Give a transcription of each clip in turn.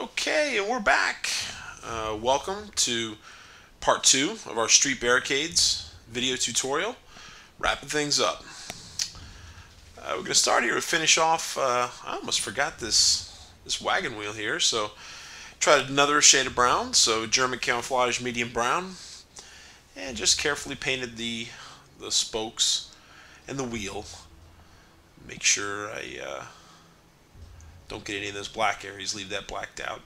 Okay, and we're back. Welcome to part 2 of our Street Barricades video tutorial. Wrapping things up. We're going to start here to finish off. I almost forgot this wagon wheel here, so tried another shade of brown, so German camouflage medium brown, and just carefully painted the spokes and the wheel. Make sure I don't get any of those black areas, leave that blacked out.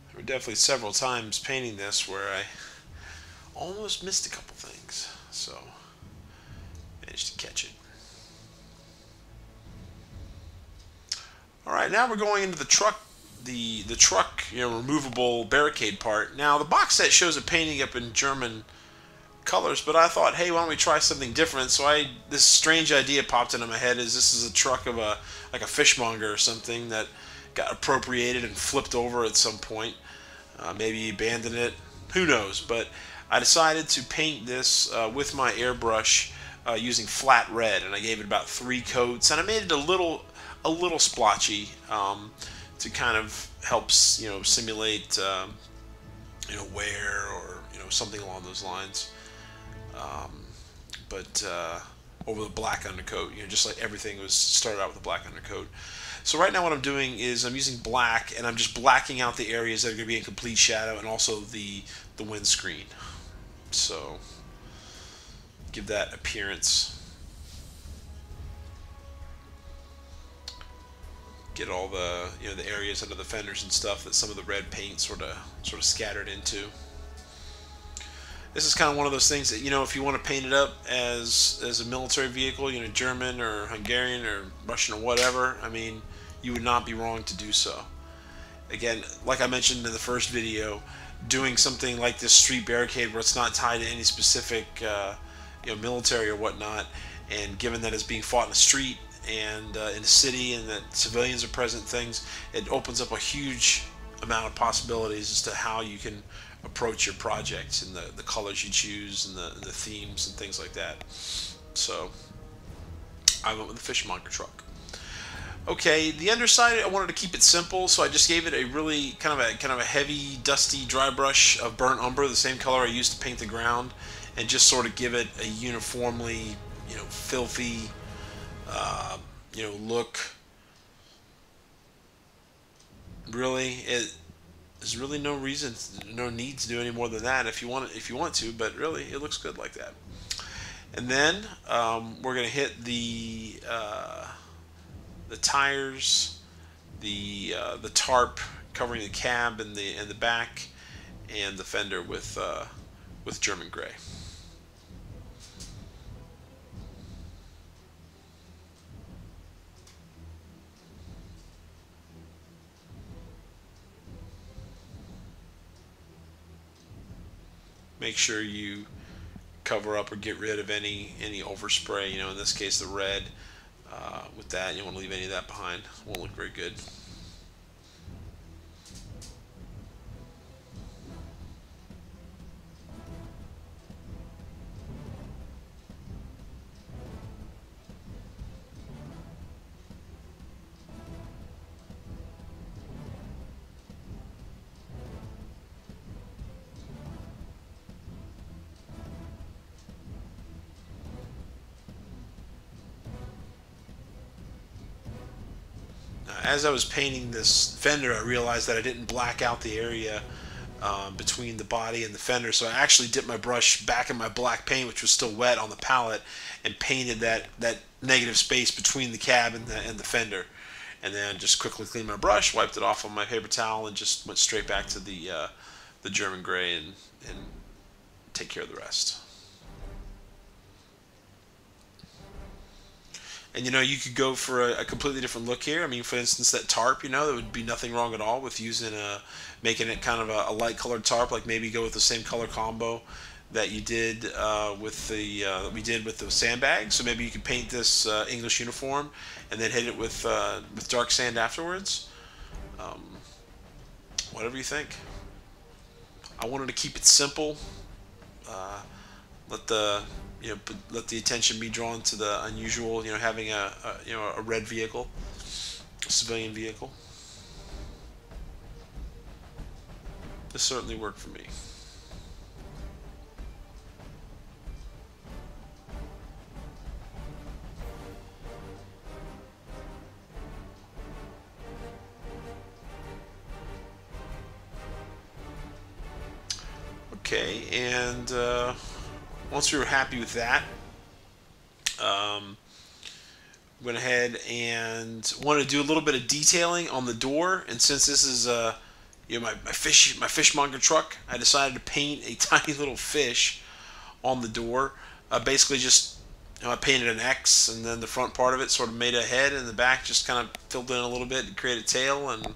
There were definitely several times painting this where I almost missed a couple things, so managed to catch it. Alright, now we're going into the truck. The truck, removable barricade part. Now the box set shows it painting up in German colors, but I thought, hey, why don't we try something different? So this strange idea popped into my head: is this is a truck of like a fishmonger or something that got appropriated and flipped over at some point. Maybe he abandoned it. Who knows? But I decided to paint this with my airbrush using flat red, and I gave it about 3 coats, and I made it a little splotchy. To kind of help, simulate, wear or something along those lines. But over the black undercoat, just like everything was started out with a black undercoat. So right now what I'm doing is I'm using black, and I'm just blacking out the areas that are going to be in complete shadow, and also the windscreen. So give that appearance. Get all the the areas under the fenders and stuff that some of the red paint sort of scattered into. This is kind of one of those things that if you want to paint it up as a military vehicle, German or Hungarian or Russian or whatever, I mean, you would not be wrong to do so. Again, like I mentioned in the first video, doing something like this street barricade where it's not tied to any specific military or whatnot, and given that it's being fought in the street and in the city, and that civilians are present, it opens up a huge amount of possibilities as to how you can approach your projects and the colors you choose and the themes and things like that. So I went with the fishmonger truck. Okay, the underside, I wanted to keep it simple, so I just gave it a really kind of a heavy, dusty dry brush of burnt umber, the same color I used to paint the ground, and just sort of give it a uniformly filthy look. Really, there's really no reason, no need to do any more than that if you want to, but really it looks good like that. And then we're gonna hit the tires, the tarp covering the cab and the back, and the fender with German gray. Make sure you cover up or get rid of any overspray. In this case, the red. With that, you don't want to leave any of that behind. It won't look very good. As I was painting this fender, I realized that I didn't black out the area between the body and the fender, so I actually dipped my brush back in my black paint, which was still wet on the palette, and painted that negative space between the cab and the fender. And then just quickly cleaned my brush, wiped it off on my paper towel, and just went straight back to the German gray and take care of the rest. And you could go for a completely different look here. I mean, for instance, that tarp, there would be nothing wrong at all with making it kind of a light colored tarp. Like maybe go with the same color combo that you did we did with the sandbag. So maybe you could paint this English uniform and then hit it with dark sand afterwards. Whatever you think. I wanted to keep it simple. Let the let the attention be drawn to the unusual. Having a red vehicle, a civilian vehicle. This certainly worked for me. Okay, and once we were happy with that, went ahead and wanted to do a little bit of detailing on the door. And since this is my fishmonger truck, I decided to paint a tiny little fish on the door. Basically, just I painted an X, and then the front part of it sort of made a head, and the back just kind of filled in a little bit and created a tail, and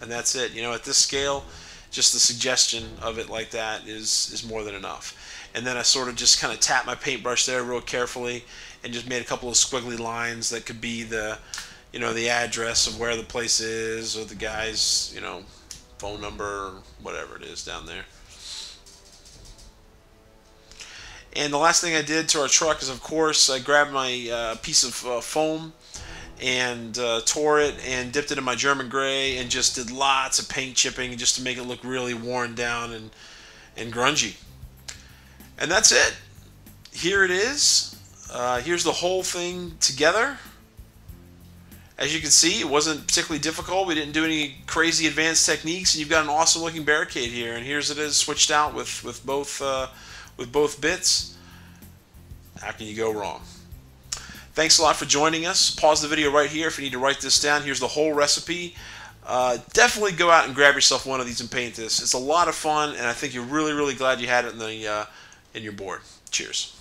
that's it. At this scale, just the suggestion of it like that is more than enough. And then I sort of just kind of tapped my paintbrush there real carefully and just made a couple of squiggly lines that could be the the address of where the place is, or the guy's phone number, or whatever it is down there. And the last thing I did to our truck is, of course, I grabbed my piece of foam and tore it and dipped it in my German gray and just did lots of paint chipping just to make it look really worn down and grungy. And that's it. Here it is. Here's the whole thing together. As you can see, it wasn't particularly difficult. We didn't do any crazy advanced techniques, and you've got an awesome looking barricade here. And here's it is switched out with both bits. How can you go wrong? Thanks a lot for joining us. Pause the video right here if you need to write this down. Here's the whole recipe. Definitely go out and grab yourself one of these and paint this. It's a lot of fun, and I think you're really, really glad you had it in your board. Cheers.